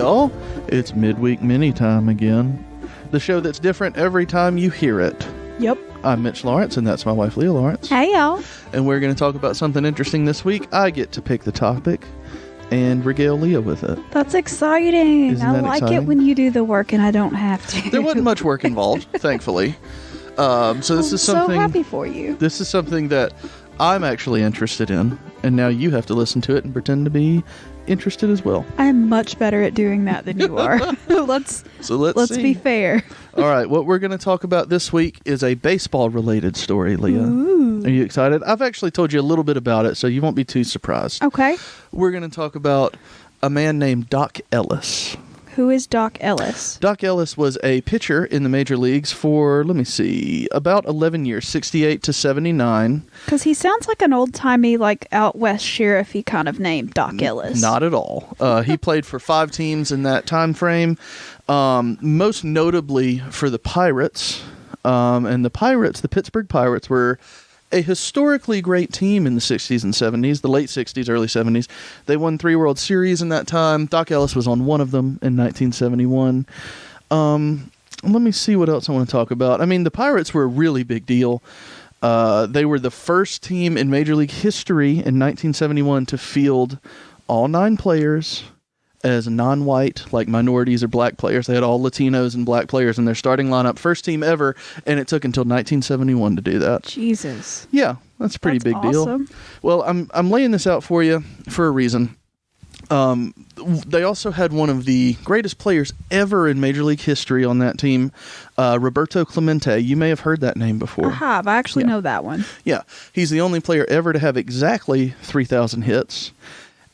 y'all. It's Midweek Mini time again. The show that's different every time you hear it. Yep. I'm Mitch Lawrence, and that's my wife, Leah Lawrence. Hey, y'all. And we're going to talk about something interesting this week. I get to pick the topic and regale Leah with it. That's exciting. Isn't I that like exciting? it when you do the work and I don't have to. There wasn't much work involved, thankfully. So this is something. So happy for you. This is something that I'm actually interested in, and now you have to listen to it and pretend to be interested as well. I'm much better at doing that than you are. Let's see. be fair. All right, what we're going to talk about this week is a baseball-related story, Leah. Ooh. Are you excited? I've actually told you a little bit about it, so you won't be too surprised. Okay. We're going to talk about a man named Dock Ellis. Who is Dock Ellis? Dock Ellis was a pitcher in the major leagues for, about 11 years, 68 to 79. Because he sounds like an old-timey, like, out west sheriff-y kind of name, Dock Ellis. Not at all. He played for 5 teams in that time frame, most notably for the Pirates. And the Pittsburgh Pirates, were a historically great team in the 60s and 70s, the late 60s, early 70s. They won 3 World Series in that time. Dock Ellis was on one of them in 1971. Let me see what else I want to talk about. I mean, the Pirates were a really big deal. They were the first team in Major League history in 1971 to field all 9 players as non-white, like minorities or black players. They had all Latinos and black players in their starting lineup. First team ever, and it took until 1971 to do that. Jesus. Yeah, that's a pretty big awesome. deal. Well, I'm laying this out for you for a reason. They also had one of the greatest players ever in Major League history on that team, Roberto Clemente. You may have heard that name before. I have. I actually know that one. Yeah, he's the only player ever to have exactly 3,000 hits.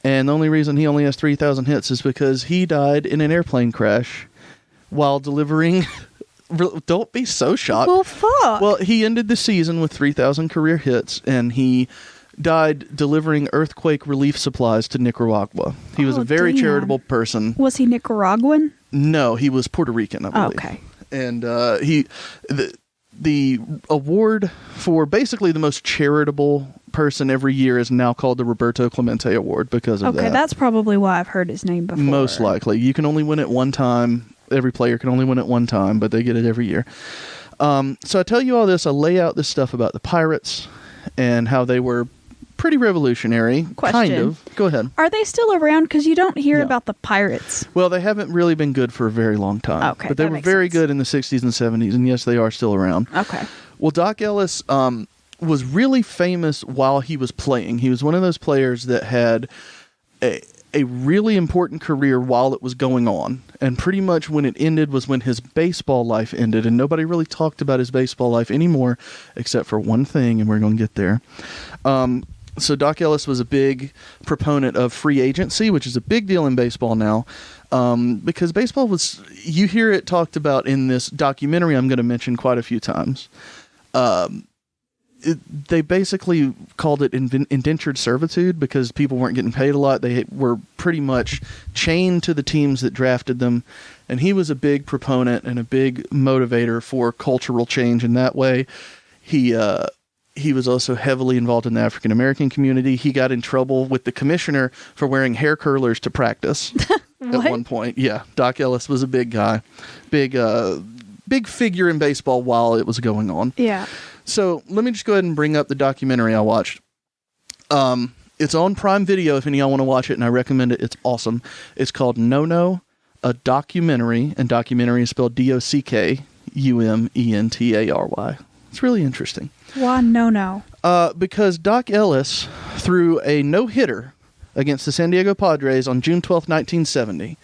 And the only reason he only has 3,000 hits is because he died in an airplane crash while delivering... Don't be so shocked. Well, fuck. Well, he ended the season with 3,000 career hits, and he died delivering earthquake relief supplies to Nicaragua. He was a very charitable person. Was he Nicaraguan? No, he was Puerto Rican, I believe. Okay. And the award for basically the most charitable person every year is now called the Roberto Clemente Award because of that. Okay, that's probably why I've heard his name before. Most likely. You can only win it one time. Every player can only win it one time, but they get it every year. So I tell you all this, I lay out this stuff about the Pirates and how they were pretty revolutionary. Question. Kind of. Go ahead. Are they still around? Because you don't hear about the Pirates. Well, they haven't really been good for a very long time. Okay, but they were very good in the 60s and 70s, and yes, they are still around. Okay. Well, Dock Ellis was really famous while he was playing. He was one of those players that had a really important career while it was going on. And pretty much when it ended was when his baseball life ended. And nobody really talked about his baseball life anymore, except for one thing, and we're going to get there. So Dock Ellis was a big proponent of free agency, which is a big deal in baseball now. Because baseball was, you hear it talked about in this documentary I'm going to mention quite a few times. They basically called it indentured servitude because people weren't getting paid a lot. They were pretty much chained to the teams that drafted them. And he was a big proponent and a big motivator for cultural change in that way. He was also heavily involved in the African American community. He got in trouble with the commissioner for wearing hair curlers to practice at one point. Yeah, Dock Ellis was a big guy, big figure in baseball while it was going on. Yeah. So let me just go ahead and bring up the documentary I watched. It's on Prime Video if any of y'all want to watch it, and I recommend it. It's awesome. It's called No, a documentary, and documentary is spelled DOCKUMENTARY. It's really interesting. Why no? Because Dock Ellis threw a no-hitter against the San Diego Padres on June 12th, 1970.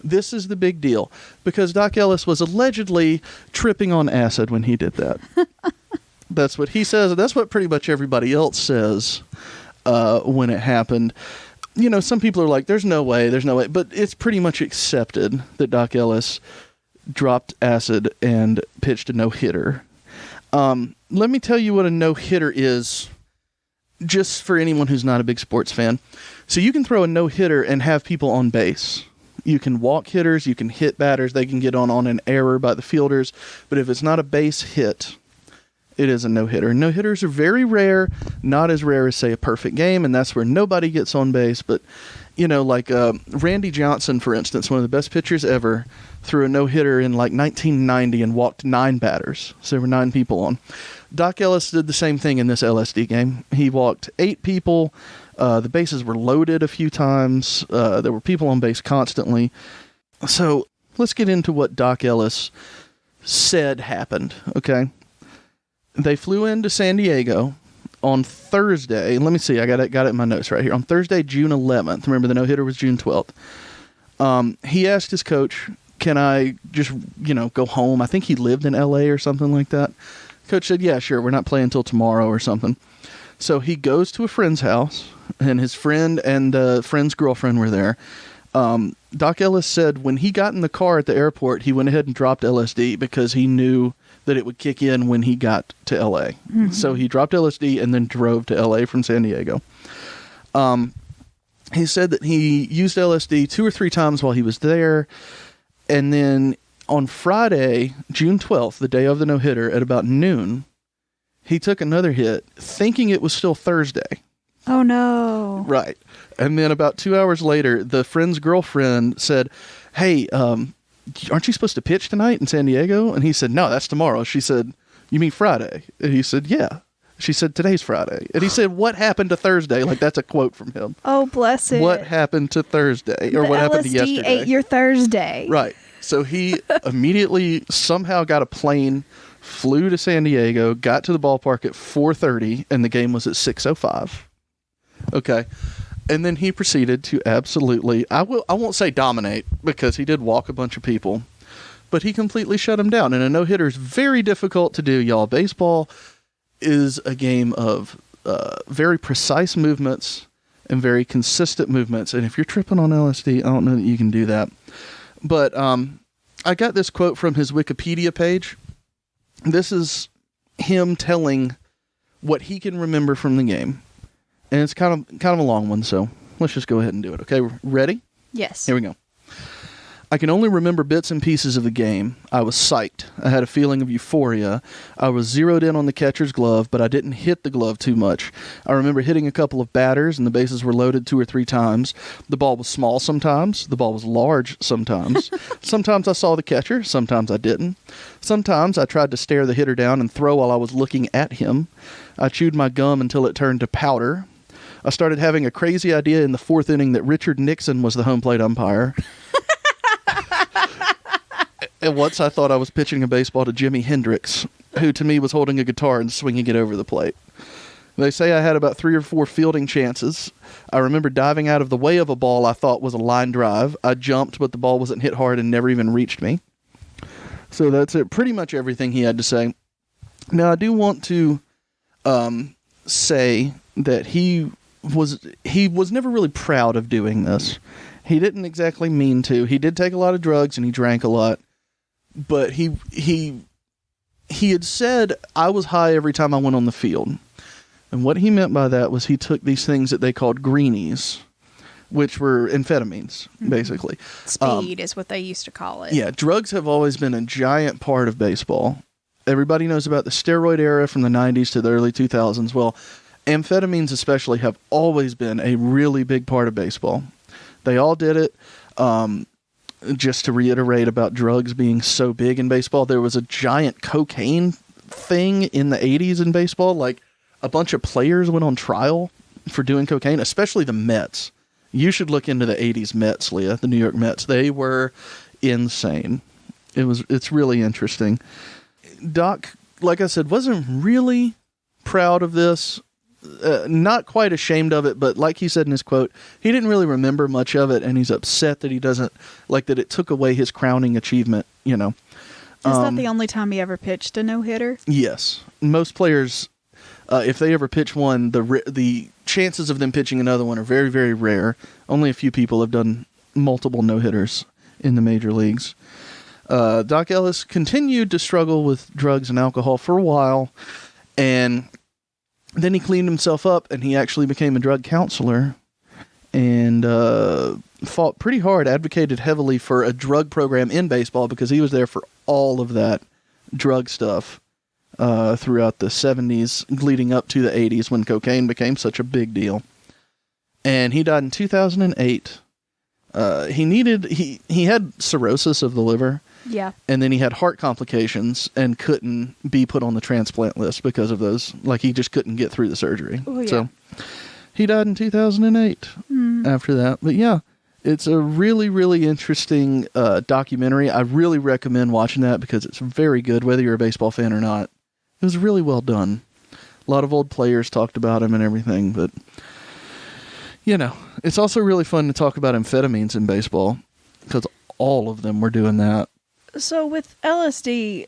This is the big deal, because Dock Ellis was allegedly tripping on acid when he did that. That's what he says. That's what pretty much everybody else says when it happened. You know, some people are like, there's no way. But it's pretty much accepted that Dock Ellis dropped acid and pitched a no-hitter. Let me tell you what a no-hitter is, just for anyone who's not a big sports fan. So you can throw a no-hitter and have people on base. You can walk hitters, you can hit batters, they can get on an error by the fielders. But if it's not a base hit, it is a no-hitter. No-hitters are very rare, not as rare as, say, a perfect game, and that's where nobody gets on base. But, like Randy Johnson, for instance, one of the best pitchers ever, threw a no-hitter in like 1990 and walked 9 batters. So there were 9 people on. Dock Ellis did the same thing in this LSD game. He walked 8 people. The bases were loaded a few times. There were people on base constantly. So let's get into what Dock Ellis said happened, okay? They flew into San Diego on Thursday. Let me see. I got it in my notes right here. On Thursday, June 11th. Remember, the no-hitter was June 12th. He asked his coach, can I just, go home? I think he lived in L.A. or something like that. Coach said, yeah, sure. We're not playing until tomorrow or something. So he goes to a friend's house, and his friend and friend's girlfriend were there. Dock Ellis said when he got in the car at the airport, he went ahead and dropped LSD because he knew that it would kick in when he got to L.A. Mm-hmm. So he dropped LSD and then drove to L.A. from San Diego. He said that he used LSD 2 or 3 times while he was there. And then on Friday, June 12th, the day of the no-hitter, at about noon, he took another hit thinking it was still Thursday. Oh, no. Right. And then about 2 hours later, the friend's girlfriend said, hey, aren't you supposed to pitch tonight in San Diego? And he said, no, that's tomorrow. She said, you mean Friday? And he said, yeah. She said, today's Friday. And he said, what happened to Thursday? Like, that's a quote from him. Oh, bless it. What happened to Thursday? Or what happened to yesterday? LSD ate your Thursday. Right. So he immediately somehow got a plane, flew to San Diego, got to the ballpark at 4:30, and the game was at 6:05. Okay. And then he proceeded to absolutely, I won't say dominate, because he did walk a bunch of people, but he completely shut him down. And a no-hitter is very difficult to do, y'all. Baseball is a game of very precise movements and very consistent movements. And if you're tripping on LSD, I don't know that you can do that. But I got this quote from his Wikipedia page. This is him telling what he can remember from the game. And it's kind of a long one, so let's just go ahead and do it. Okay, ready? Yes. Here we go. I can only remember bits and pieces of the game. I was psyched. I had a feeling of euphoria. I was zeroed in on the catcher's glove, but I didn't hit the glove too much. I remember hitting a couple of batters, and the bases were loaded 2 or 3 times. The ball was small sometimes. The ball was large sometimes. Sometimes I saw the catcher. Sometimes I didn't. Sometimes I tried to stare the hitter down and throw while I was looking at him. I chewed my gum until it turned to powder. I started having a crazy idea in the 4th inning that Richard Nixon was the home plate umpire. And once I thought I was pitching a baseball to Jimi Hendrix, who to me was holding a guitar and swinging it over the plate. They say I had about 3 or 4 fielding chances. I remember diving out of the way of a ball I thought was a line drive. I jumped, but the ball wasn't hit hard and never even reached me. So that's it. Pretty much everything he had to say. Now, I do want to say that he was never really proud of doing this. He didn't exactly mean to. He did take a lot of drugs and he drank a lot. But he had said, I was high every time I went on the field. And what he meant by that was he took these things that they called greenies, which were amphetamines, basically. Speed is what they used to call it. Yeah, drugs have always been a giant part of baseball. Everybody knows about the steroid era from the 90s to the early 2000s. Well, amphetamines especially have always been a really big part of baseball. They all did it. Just to reiterate about drugs being so big in baseball, there was a giant cocaine thing in the 80s in baseball. Like, a bunch of players went on trial for doing cocaine, especially the Mets. You should look into the 80s Mets, Leah, the New York Mets. They were insane. It's really interesting. Doc, like I said, wasn't really proud of this. Not quite ashamed of it, but like he said in his quote, he didn't really remember much of it, and he's upset that he doesn't, like, that it took away his crowning achievement, Is that the only time he ever pitched a no-hitter? Yes. Most players, if they ever pitch one, the chances of them pitching another one are very, very rare. Only a few people have done multiple no-hitters in the major leagues. Dock Ellis continued to struggle with drugs and alcohol for a while, and then he cleaned himself up, and he actually became a drug counselor and fought pretty hard, advocated heavily for a drug program in baseball because he was there for all of that drug stuff throughout the 70s, leading up to the 80s when cocaine became such a big deal. And he died in 2008. He had cirrhosis of the liver. Yeah. And then he had heart complications and couldn't be put on the transplant list because of those. Like, he just couldn't get through the surgery. Oh, yeah. So he died in 2008 after that. But yeah, it's a really, really interesting documentary. I really recommend watching that because it's very good, whether you're a baseball fan or not. It was really well done. A lot of old players talked about him and everything, but you know, it's also really fun to talk about amphetamines in baseball because all of them were doing that. So with LSD,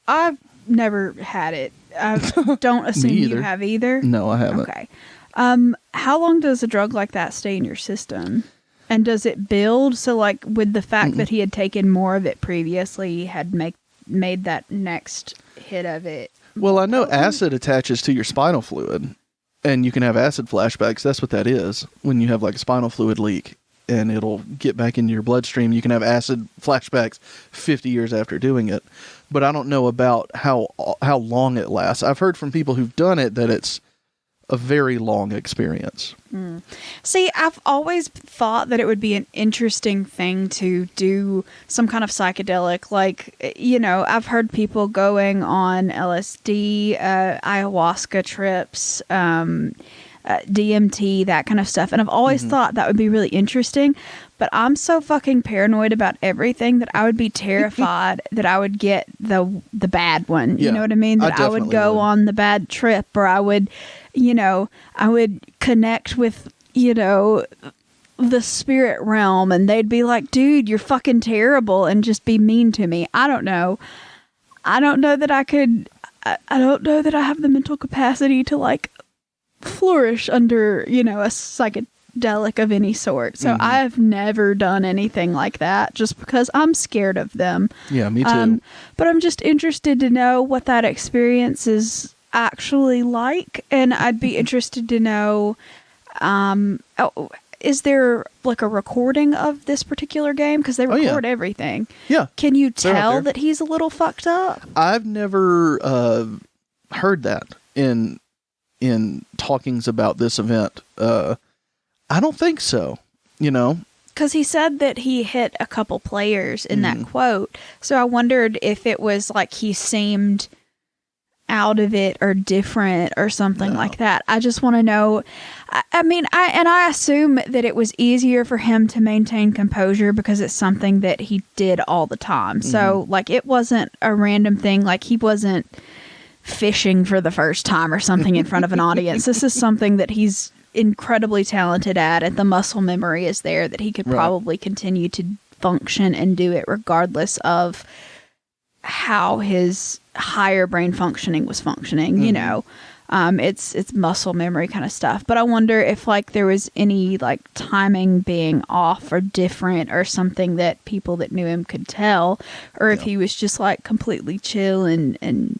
I've never had it. I don't assume you have either. No, I haven't. Okay. How long does a drug like that stay in your system? And does it build? So, like, with the fact that he had taken more of it previously, he had made that next hit of it. Well, I know acid attaches to your spinal fluid, and you can have acid flashbacks. That's what that is. When you have, like, a spinal fluid leak, and it'll get back into your bloodstream, you can have acid flashbacks 50 years after doing it. But I don't know about how long it lasts. I've heard from people who've done it that it's a very long experience. See, I've always thought that it would be an interesting thing to do some kind of psychedelic. Like, you know, I've heard people going on LSD, ayahuasca trips, DMT, that kind of stuff. And I've always thought that would be really interesting. But I'm so fucking paranoid about everything that I would be terrified that I would get the bad one. Yeah, you know what I mean? That I would go on the bad trip, or I would, you know, I would connect with, you know, the spirit realm, and they'd be like, dude, you're fucking terrible, and just be mean to me. I don't know. I don't know that I could, I don't know that I have the mental capacity to, like, flourish under, you know, a psychedelic of any sort. So I've never done anything like that just because I'm scared of them. Yeah, me too. But I'm just interested to know what that experience is actually like, and I'd be interested to know, is there like a recording of this particular game? Because they record everything. Yeah. Can you tell that he's a little fucked up? I've never heard that in talkings about this event. I don't think so, you know. Because he said that he hit a couple players in that quote. So I wondered if it was like he seemed out of it or different or something like that. I just want to know. I mean, I assume that it was easier for him to maintain composure because it's something that he did all the time. So, like, it wasn't a random thing. Like, he wasn't fishing for the first time or something in front of an audience. This is something that he's incredibly talented at, and the muscle memory is there that he could probably continue to function and do it regardless of how his higher brain functioning was functioning. You know, it's muscle memory kind of stuff. But I wonder if, like, there was any, like, timing being off or different or something that people that knew him could tell, or if he was just, like, completely chill and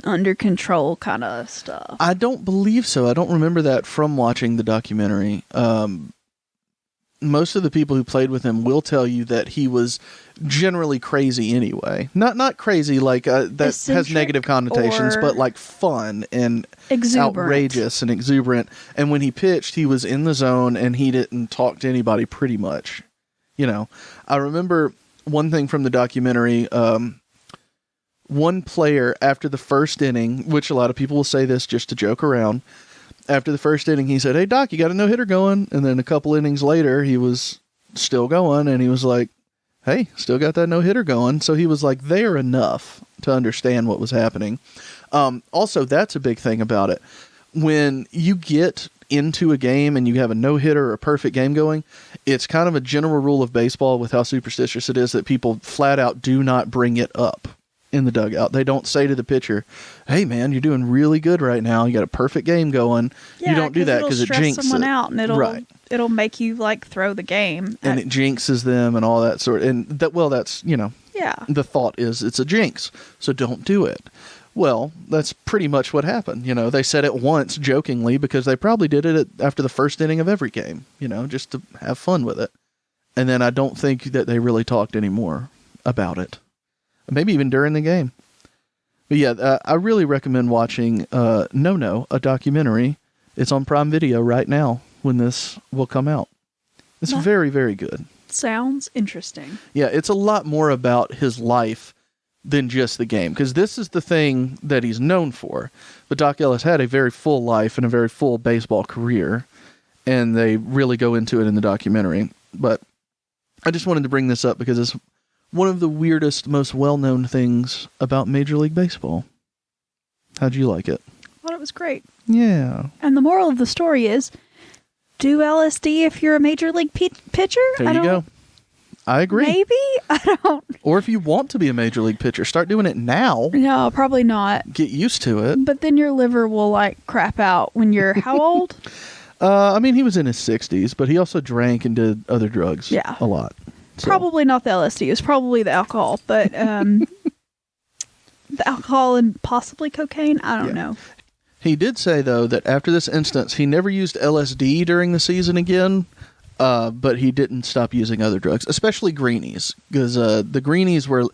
under control kind of stuff. I don't believe so. I don't remember that from watching the documentary. Most of the people who played with him will tell you that he was generally crazy anyway. Not crazy like that Eccentric has negative connotations, but like fun and outrageous and exuberant. And when he pitched, he was in the zone and he didn't talk to anybody pretty much. You know, I remember one thing from the documentary. One player after the first inning, which a lot of people will say this just to joke around, after the first inning, he said, "Hey, Doc, you got a no-hitter going?" And then a couple innings later, he was still going, and he was like, "Hey, still got that no-hitter going." So he was like there enough to understand what was happening. Also, that's a big thing about it. When you get into a game and you have a no-hitter or a perfect game going, it's kind of a general rule of baseball with how superstitious it is that people flat out do not bring it up in the dugout. They don't say to the pitcher, "Hey man, you're doing really good right now. You got a perfect game going." You don't do that because it jinxes someone out, and it'll make you, like, throw the game, and it jinxes them and all that sort. And that, well, that's, you know, the thought is it's a jinx, so don't do it. Well, that's pretty much what happened. You know, they said it once jokingly because they probably did it after the first inning of every game, you know, just to have fun with it. And then I don't think that they really talked anymore about it. Maybe even during the game. But yeah, I really recommend watching No, a documentary. It's on Prime Video right now when this will come out. It's very, very good. Sounds interesting. Yeah, it's a lot more about his life than just the game, because this is the thing that he's known for. But Dock Ellis had a very full life and a very full baseball career, and they really go into it in the documentary. But I just wanted to bring this up because it's one of the weirdest, most well-known things about Major League Baseball. How'd you like it? I thought it was great. Yeah. And the moral of the story is, do LSD if you're a Major League pitcher? There you go. I agree. Maybe? I don't. Or if you want to be a Major League pitcher, start doing it now. No, probably not. Get used to it. But then your liver will, like, crap out when you're how old? I mean, he was in his 60s, but he also drank and did other drugs a lot. So. Probably not the LSD. It was probably the alcohol, but the alcohol and possibly cocaine. I don't know. He did say, though, that after this instance, he never used LSD during the season again, but he didn't stop using other drugs, especially greenies, because the greenies were...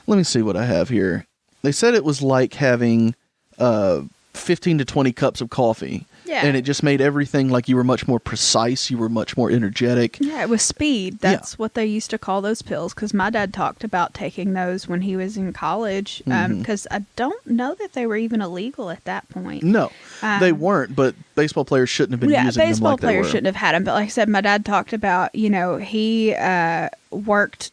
Let me see what I have here. They said it was like having 15 to 20 cups of coffee. Yeah. And it just made everything like you were much more precise. You were much more energetic. Yeah, it was speed. That's what they used to call those pills, because my dad talked about taking those when he was in college, because I don't know that they were even illegal at that point. No, they weren't, but baseball players shouldn't have been using them like they were. Yeah, baseball players shouldn't have had them. But like I said, my dad talked about, he worked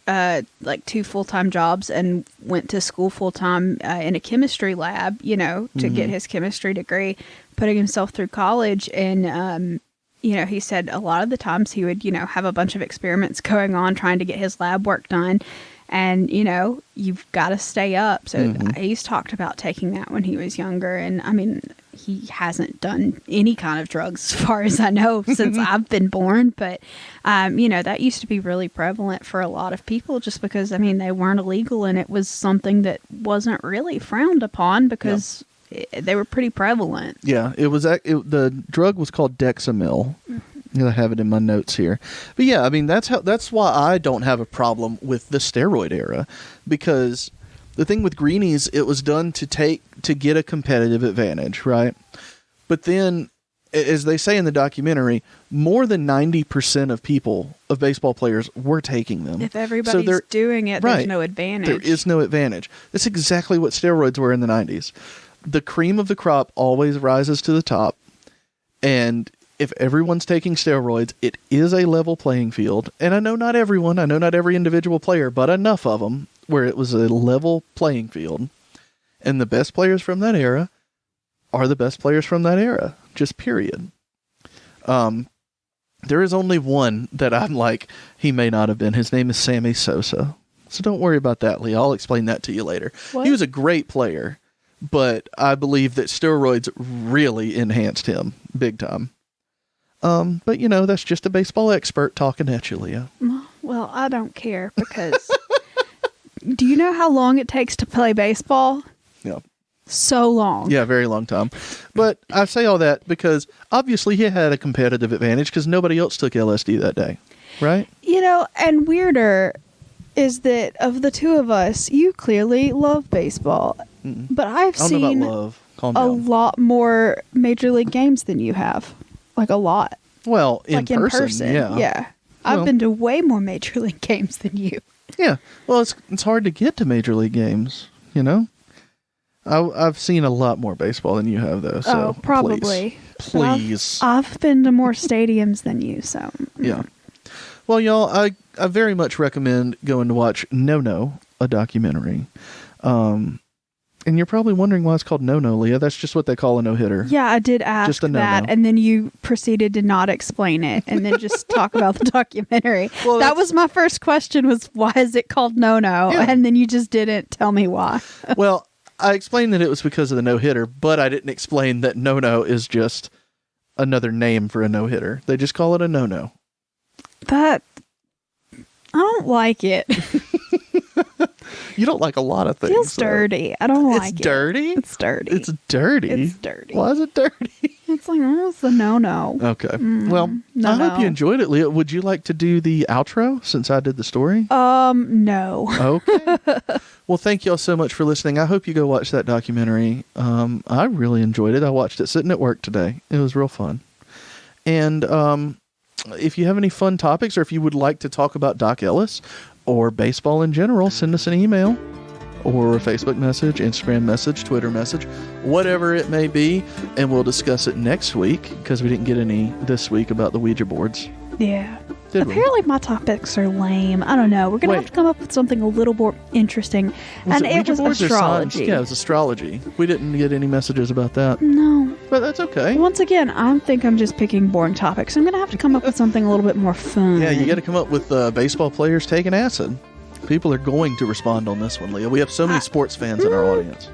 like 2 full-time jobs and went to school full-time in a chemistry lab, to get his chemistry degree, putting himself through college. And, he said a lot of the times he would, have a bunch of experiments going on trying to get his lab work done. And, you've got to stay up. So he's talked about taking that when he was younger. And, I mean, he hasn't done any kind of drugs as far as I know since I've been born. But, that used to be really prevalent for a lot of people just because, I mean, they weren't illegal and it was something that wasn't really frowned upon because they were pretty prevalent. Yeah, the drug was called Dexamyl. I have it in my notes here. But yeah, I mean, that's why I don't have a problem with the steroid era, because the thing with greenies, it was done to get a competitive advantage, right? But then, as they say in the documentary, more than 90% of baseball players were taking them. If everybody's doing it, there's no advantage. There is no advantage. That's exactly what steroids were in the 90s. The cream of the crop always rises to the top, and if everyone's taking steroids, it is a level playing field. And I know not every individual player, but enough of them where it was a level playing field. And the best players from that era are the best players from that era, just period. There is only one that I'm like, he may not have been. His name is Sammy Sosa. So don't worry about that, Lee. I'll explain that to you later. What? He was a great player, but I believe that steroids really enhanced him big time. But that's just a baseball expert talking at you, Leah. Well, I don't care because do you know how long it takes to play baseball? Yeah. So long. Yeah, very long time. But I say all that because obviously he had a competitive advantage because nobody else took LSD that day, right? And weirder is that of the two of us, you clearly love baseball. But I've seen a lot more Major League games than you have. Like a lot. Well, in person. Yeah. I've been to way more Major League games than you. Yeah. Well, it's hard to get to Major League games, I've seen a lot more baseball than you have, though. So probably. Please. I've been to more stadiums than you, so. Yeah. Well, y'all, I very much recommend going to watch No, a documentary. And you're probably wondering why it's called No, Leah. That's just what they call a no-hitter. Yeah, I did ask just a that, and then you proceeded to not explain it, and then just talk about the documentary. Well, that was my first question, was why is it called No? Yeah. And then you just didn't tell me why. Well, I explained that it was because of the no-hitter, but I didn't explain that No is just another name for a no-hitter. They just call it a no. I don't like it. You don't like a lot of things. Feels dirty. I don't like it. It's dirty? It's dirty. It's dirty? It's dirty. Why is it dirty? It's like, it's a no-no. Okay. Well, I hope you enjoyed it, Leah. Would you like to do the outro since I did the story? No. Okay. Well, thank y'all so much for listening. I hope you go watch that documentary. I really enjoyed it. I watched it sitting at work today. It was real fun. And if you have any fun topics, or if you would like to talk about Dock Ellis or baseball in general, send us an email or a Facebook message, Instagram message, Twitter message, whatever it may be, and we'll discuss it next week because we didn't get any this week about the Ouija boards. Yeah. Did we? Apparently my topics are lame. I don't know. We're going to have to come up with something a little more interesting. Was and it Ouija was boards or astrology. signs? Yeah, it was astrology. We didn't get any messages about that. No. But that's okay. Once again, I think I'm just picking boring topics. I'm going to have to come up with something a little bit more fun. Yeah, you got to come up with baseball players taking acid. People are going to respond on this one, Leah. We have so many sports fans in our audience.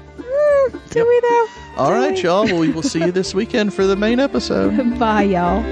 Do we though? All right, y'all. Well, we will see you this weekend for the main episode. Bye, y'all.